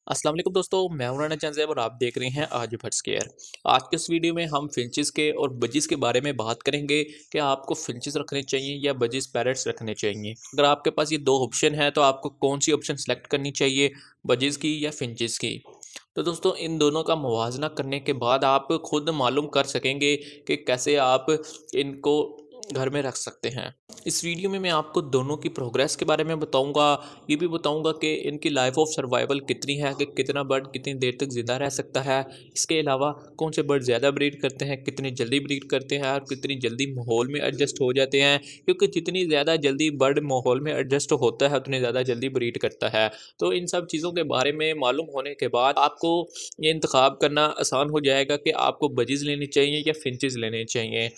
अस्सलाम वालेकुम दोस्तों, मैं हूं राना चंज़ैब और आप देख रहे हैं आज बर्ड्स केयर। आज के इस वीडियो में हम फिंचेस के और बजीज़ के बारे में बात करेंगे कि आपको फिंचेस रखने चाहिए या बजीज़ पैरट्स रखने चाहिए। अगर आपके पास ये दो ऑप्शन है तो आपको कौन सी ऑप्शन सेलेक्ट करनी चाहिए, बजीज़ की या फिंचेस की। तो दोस्तों इन दोनों का मुवाजना करने के बाद आप खुद मालूम कर सकेंगे कि कैसे आप इनको घर में रख सकते हैं। इस वीडियो में मैं आपको दोनों की प्रोग्रेस के बारे में बताऊंगा। ये भी बताऊंगा कि इनकी लाइफ ऑफ सर्वाइवल कितनी है, कि कितना बर्ड कितनी देर तक ज़िंदा रह सकता है। इसके अलावा कौन से बर्ड ज़्यादा ब्रीड करते हैं, कितनी जल्दी ब्रीड करते हैं और कितनी जल्दी माहौल में एडजस्ट हो जाते हैं, क्योंकि जितनी ज़्यादा जल्दी बर्ड माहौल में एडजस्ट होता है उतनी ज़्यादा जल्दी ब्रीड करता है। तो इन सब चीज़ों के बारे में मालूम होने के बाद आपको ये इंतखाब करना आसान हो जाएगा कि आपको बजीज़ लेनी चाहिए या फिंचेस लेने चाहिए।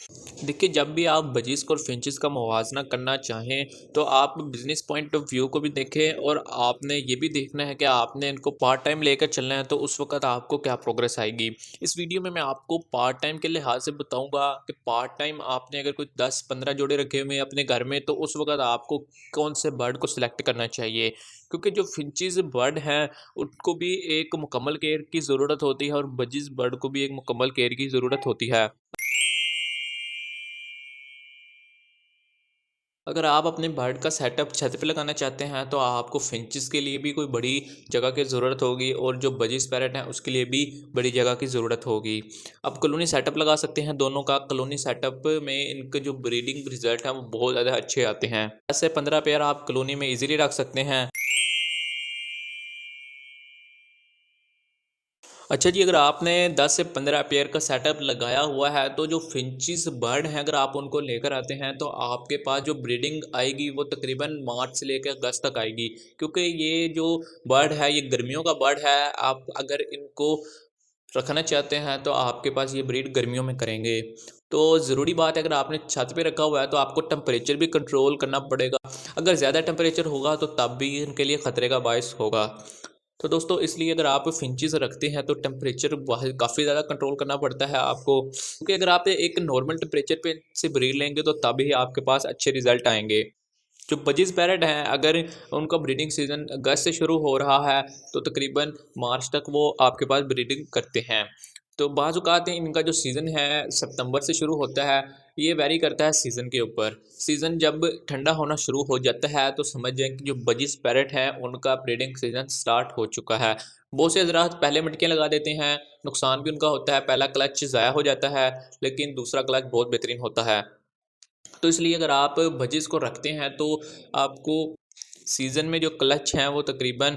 देखिए, जब भी आप बजीज़ और फिंचेस का मुवाज़ना करना चाहें तो आप बिज़नेस पॉइंट ऑफ व्यू को भी देखें और आपने ये भी देखना है कि आपने इनको पार्ट टाइम लेकर चलना है तो उस वक़्त आपको क्या प्रोग्रेस आएगी। इस वीडियो में मैं आपको पार्ट टाइम के लिहाज से बताऊँगा कि पार्ट टाइम आपने अगर कोई 10-15 जोड़े रखे हुए हैं अपने घर में तो उस वक़्त आपको कौन से बर्ड को सिलेक्ट करना चाहिए। क्योंकि जो फिंचेस बर्ड हैं उनको भी एक मुकम्मल केयर की ज़रूरत होती है और बजीज़ बर्ड को भी एक मुकम्मल केयर की ज़रूरत होती है। अगर आप अपने बर्ड का सेटअप छत पे लगाना चाहते हैं तो आपको फिंचेस के लिए भी कोई बड़ी जगह की ज़रूरत होगी और जो बजीज पैरट हैं उसके लिए भी बड़ी जगह की ज़रूरत होगी। आप कॉलोनी सेटअप लगा सकते हैं दोनों का। कॉलोनी सेटअप में इनके जो ब्रीडिंग रिजल्ट हैं वो बहुत ज़्यादा अच्छे आते हैं। 10 से 15 पेयर आप कॉलोनी में इजीली रख सकते हैं। अच्छा जी, अगर आपने 10 से 15 पेयर का सेटअप लगाया हुआ है तो जो फिंचीज़ बर्ड हैं अगर आप उनको लेकर आते हैं तो आपके पास जो ब्रीडिंग आएगी वो तकरीबन मार्च से लेकर अगस्त तक आएगी। क्योंकि ये जो बर्ड है ये गर्मियों का बर्ड है। आप अगर इनको रखना चाहते हैं तो आपके पास ये ब्रीड गर्मियों में करेंगे। तो ज़रूरी बात है, अगर आपने छत पे रखा हुआ है तो आपको टेम्परेचर भी कंट्रोल करना पड़ेगा। अगर ज़्यादा टेम्परेचर होगा तो तब भी इनके लिए ख़तरे का बायस होगा। तो दोस्तों इसलिए अगर आप फिंचेस रखते हैं तो टेम्परेचर काफ़ी ज़्यादा कंट्रोल करना पड़ता है आपको, क्योंकि अगर आप एक नॉर्मल टेम्परेचर पे से ब्रीड लेंगे तो तभी आपके पास अच्छे रिजल्ट आएंगे। जो बजीज पैरट हैं अगर उनका ब्रीडिंग सीज़न अगस्त से शुरू हो रहा है तो तकरीबन मार्च तक वो आपके पास ब्रीडिंग करते हैं। तो बाज़ औक़ात इनका जो सीज़न है सितंबर से शुरू होता है। ये वैरी करता है सीज़न के ऊपर। सीज़न जब ठंडा होना शुरू हो जाता है तो समझ जाएँ कि जो बजीज पैरट हैं उनका ब्रीडिंग सीज़न स्टार्ट हो चुका है। बहुत से हज़रात पहले मटकियाँ लगा देते हैं, नुकसान भी उनका होता है। पहला क्लच ज़ाया हो जाता है लेकिन दूसरा क्लच बहुत बेहतरीन होता है। तो इसलिए अगर आप बजीज़ को रखते हैं तो आपको सीज़न में जो क्लच हैं वो तकरीबन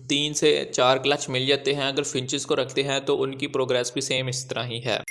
3 से 4 क्लच मिल जाते हैं। अगर फिंचेस को रखते हैं तो उनकी प्रोग्रेस भी सेम इस तरह ही है।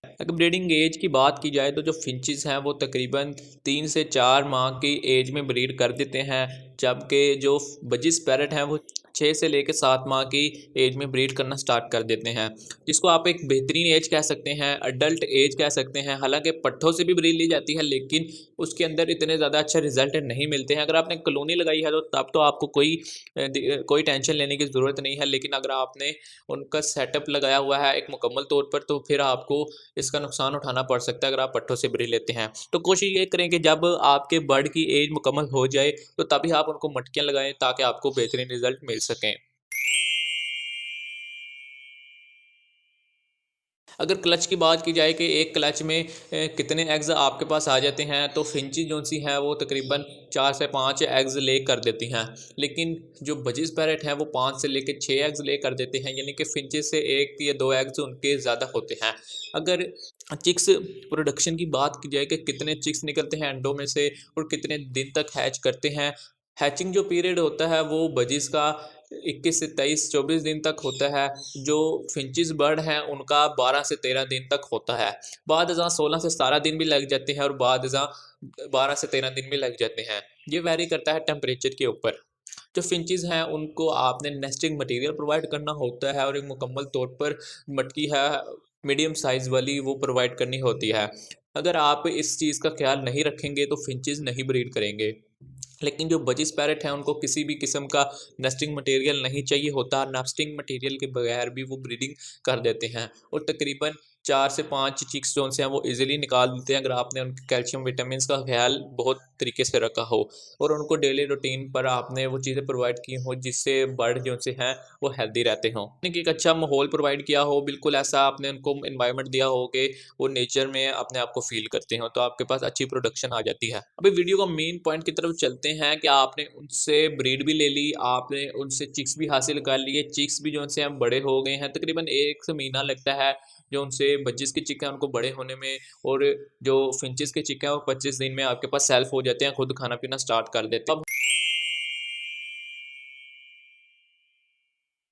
अगर ब्रीडिंग एज की बात की जाए तो जो फिंचेस हैं वो तकरीबन 3 से 4 माह की एज में ब्रीड कर देते हैं, जबकि जो बजिस पैरट हैं वो 6 से लेकर 7 माह की एज में ब्रीड करना स्टार्ट कर देते हैं, जिसको आप एक बेहतरीन एज कह सकते हैं, अडल्ट एज कह सकते हैं। हालांकि पट्ठों से भी ब्रीड ली जाती है लेकिन उसके अंदर इतने ज़्यादा अच्छा रिजल्ट नहीं मिलते हैं। अगर आपने कॉलोनी लगाई है तो तब तो आपको कोई टेंशन लेने की ज़रूरत नहीं है, लेकिन अगर आपने उनका सेटअप लगाया हुआ है एक मुकम्मल तौर पर तो फिर आपको इसका नुकसान उठाना पड़ सकता है अगर आप पट्ठों से ब्रीड लेते हैं। तो कोशिश ये करें कि जब आपके बर्ड की एज मुकम्मल हो जाए तो तभी आप उनको मटकियाँ लगाएँ ताकि आपको बेहतरीन रिज़ल्ट मिल सकें। अगर क्लच की बात की जाए कि एक क्लच में कितने एग्ज़ आपके पास आ जाते हैं तो फिंची जो-सी हैं वो तकरीबन 4 से 5 एग्ज़ ले कर देती हैं। लेकिन जो बजीज़ पैरट हैं वो 5 से लेके 6 एग्ज़ ले कर देते हैं, यानी कि फिंचेस से 1 या 2 एग्ज़ उनके ज़्यादा होते हैं। अगर चिक्स प्रोडक्शन की बात की जाए कि कितने चिक्स निकलते हैं अंडों में से और कितने दिन तक हैच करते हैं, हैचिंग जो पीरियड होता है वो बजीज़ का 21 से 23-24 दिन तक होता है। जो फिंचेस बर्ड हैं उनका 12 से 13 दिन तक होता है। बाद-अज़ां 16 से 17 दिन भी लग जाते हैं और बाद-अज़ां 12 से 13 दिन भी लग जाते हैं। ये वैरी करता है टेम्परेचर के ऊपर। जो फिंचेस हैं उनको आपने नेस्टिंग मटेरियल प्रोवाइड करना होता है और एक मुकम्मल तौर पर मटकी है मीडियम साइज़ वाली वो प्रोवाइड करनी होती है। अगर आप इस चीज़ का ख़्याल नहीं रखेंगे तो फिंचेस नहीं ब्रीड करेंगे। लेकिन जो बजीज पैरट हैं उनको किसी भी किस्म का नेस्टिंग मटेरियल नहीं चाहिए होता। नेस्टिंग मटेरियल के बगैर भी वो ब्रीडिंग कर देते हैं और तकरीबन 4 से 5 चिक्स जो हैं वो ईज़िली निकाल देते हैं, अगर आपने उनके कैल्शियम विटामिन्स का ख़्याल बहुत तरीके से रखा हो और उनको डेली रूटीन पर आपने वो चीज़ें प्रोवाइड की हों जिससे बर्ड जो से हैं वो हेल्दी रहते हों। एक अच्छा माहौल प्रोवाइड किया हो, बिल्कुल ऐसा आपने उनको एनवायरनमेंट दिया हो कि वो नेचर में अपने आप को फ़ील करते हो, तो आपके पास अच्छी प्रोडक्शन आ जाती है। अभी वीडियो का मेन पॉइंट की तरफ चलते हैं कि आपने उनसे ब्रीड भी ले ली, आपने उनसे चिक्स भी हासिल कर लिए, चिक्स भी जो उनसे अब बड़े हो गए हैं, तकरीबन 1 से महीना लगता है जो उनसे बजिस के चिक हैं उनको बड़े होने में, और जो फिंचेस के चिक हैं वो 25 दिन में आपके पास सेल्फ हो जाते हैं, खुद खाना पीना स्टार्ट कर देते हैं। अब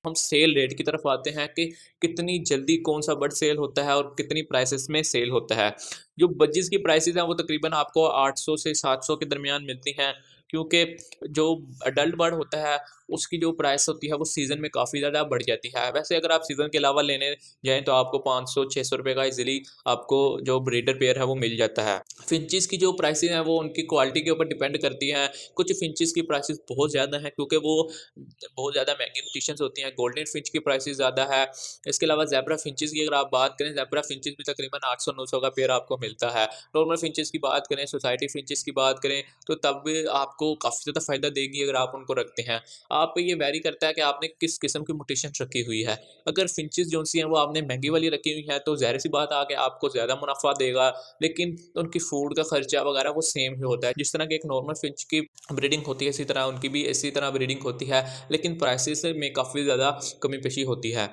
हम सेल रेट की तरफ आते हैं कि कितनी जल्दी कौन-सा बर्ड सेल होता है और कितनी प्राइसेज़ में सेल होता है। जो बजीज़ की प्राइसेज़ हैं वो तकरीबन आपको 800 से 700 के दरमियान मिलती हैं, क्योंकि जो अडल्ट बर्ड होता है उसकी जो प्राइस होती है वो सीज़न में काफ़ी ज़्यादा बढ़ जाती है। वैसे अगर आप सीज़न के अलावा लेने जाएँ तो आपको 500-600 रुपए का ईज़िली आपको जो ब्रीडर पेयर है वो मिल जाता है। फिंचेस की जो प्राइसेज़ हैं वो उनकी क्वालिटी के ऊपर डिपेंड करती हैं। कुछ फिंचेस की प्राइसेज़ बहुत ज़्यादा हैं क्योंकि वो बहुत ज़्यादा महँगी म्यूटेशंस होती हैं, गोल्डन फिंच की प्राइसेज़ ज़्यादा है। इसके अलावा ज़ेब्रा फिंचेस की अगर आप बात करें, ज़ेब्रा फिंचेस भी तकरीबन 800-900 का पेयर आपको मिलता है। नॉर्मल फिंचेस की बात करें, सोसाइटी फिंचेस की बात करें, तो तब भी आपको काफ़ी ज़्यादा फ़ायदा देगी अगर आप उनको रखते हैं। आप पे ये वैरी करता है कि आपने किस किस्म की म्यूटेशन रखी हुई है। अगर फिंचेस जो-सी हैं वो आपने महँगी वाली रखी हुई हैं, तो ज़ाहिर-सी बात है कि आपको ज़्यादा मुनाफ़ा देगा, लेकिन उनकी फूड का खर्चा वगैरह वो सेम ही होता है। जिस तरह की एक नॉर्मल फिंच की ब्रीडिंग होती है, इसी तरह उनकी भी इसी तरह ब्रीडिंग होती है, लेकिन प्राइसेस में काफ़ी ज़्यादा कमी-पेशी होती है।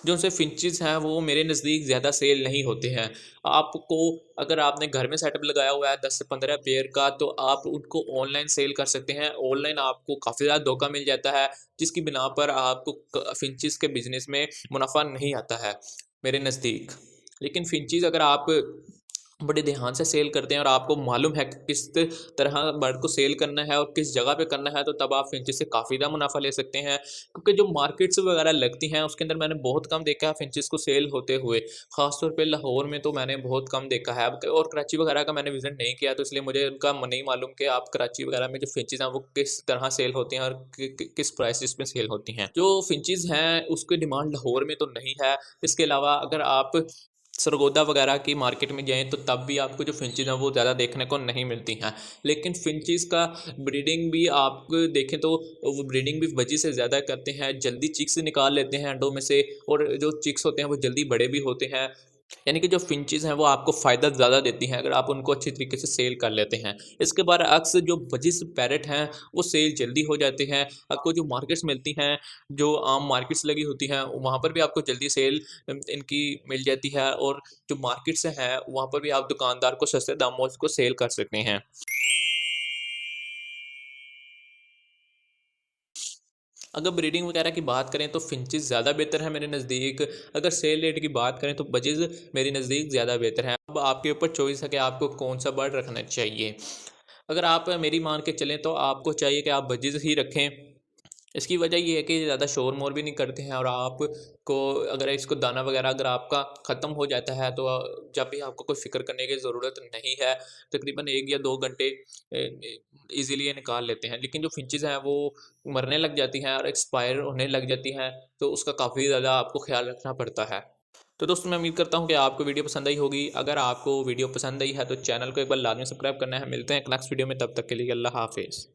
जो उनसे फिंचेस हैं वो मेरे नज़दीक ज़्यादा सेल नहीं होते हैं। आपको अगर आपने घर में सेटअप लगाया हुआ है 10 से 15 पेयर का, तो आप उनको ऑनलाइन सेल कर सकते हैं। ऑनलाइन आपको काफ़ी ज़्यादा धोखा मिल जाता है, जिसकी बिना पर आपको फिंचेस के बिज़नेस में मुनाफ़ा नहीं आता है मेरे नज़दीक। लेकिन फिंचेस अगर आप बड़े ध्यान से सेल करते हैं और आपको मालूम है कि किस तरह बर्ड को सेल करना है और किस जगह पे करना है, तो तब आप फिंचेस से काफ़ी ज़्यादा मुनाफ़ा ले सकते हैं। क्योंकि जो मार्केट्स वगैरह लगती हैं उसके अंदर मैंने बहुत कम देखा है फिंचेस को सेल होते हुए। ख़ास तौर पे लाहौर में तो मैंने बहुत कम देखा है। अब और कराची वगैरह का मैंने विज़िट नहीं किया, तो इसलिए मुझे उनका नहीं मालूम कि आप कराची वगैरह में जो फिंचेस हैं वो किस तरह सेल होती हैं और किस प्राइसेस में सेल होती हैं। जो फिंचेस हैं उसकी डिमांड लाहौर में तो नहीं है। इसके अलावा अगर आप सरगोदा वगैरह की मार्केट में जाएँ तो तब भी आपको जो फिंचेस हैं वो ज़्यादा देखने को नहीं मिलती हैं। लेकिन फिंचेस का ब्रीडिंग भी आप देखें तो वो ब्रीडिंग भी वजह से ज़्यादा करते हैं, जल्दी चिक्स निकाल लेते हैं अंडों में से, और जो चिक्स होते हैं वो जल्दी बड़े भी होते हैं। यानी कि जो फिंचेस हैं वो आपको फ़ायदा ज़्यादा देती हैं अगर आप उनको अच्छी तरीके से सेल कर लेते हैं। इसके बरअक्स जो बजिस पैरेट हैं वो सेल जल्दी हो जाते हैं। आपको जो मार्केट्स मिलती हैं, जो आम मार्केट्स लगी होती हैं, वहाँ पर भी आपको जल्दी सेल इनकी मिल जाती है, और जो मार्केट्स हैं वहाँ पर भी आप दुकानदार को सस्ते दामों को सेल कर सकते हैं। अगर ब्रीडिंग वगैरह की बात करें तो फिंचेस ज़्यादा बेहतर है मेरे नज़दीक। अगर सेल रेट की बात करें तो बजीज़ मेरे नज़दीक ज़्यादा बेहतर है। अब आपके ऊपर चॉइस है कि आपको कौन-सा बर्ड रखना चाहिए। अगर आप मेरी मान के चलें तो आपको चाहिए कि आप बजीज़ ही रखें। इसकी वजह ये है कि ज़्यादा शोर-मोर भी नहीं करते हैं, और आपको अगर इसको दाना वगैरह अगर आपका ख़त्म हो जाता है तो जब भी आपको कोई फ़िक्र करने की ज़रूरत नहीं है। तकरीबन 1 या 2 घंटे ईज़िली ये निकाल लेते हैं। लेकिन जो फ़िंचेस हैं वो मरने लग जाती हैं और एक्सपायर होने लग जाती हैं, तो उसका काफ़ी ज़्यादा आपको ख़्याल रखना पड़ता है। तो दोस्तों मैं उम्मीद करता हूँ कि आपको वीडियो पसंद आई होगी। अगर आपको वीडियो पसंद आई है तो चैनल को एक बार लाज़मी सब्सक्राइब करना है। मिलते हैं एक नेक्स्ट वीडियो में, तब तक के लिए अल्लाह हाफ़िज़।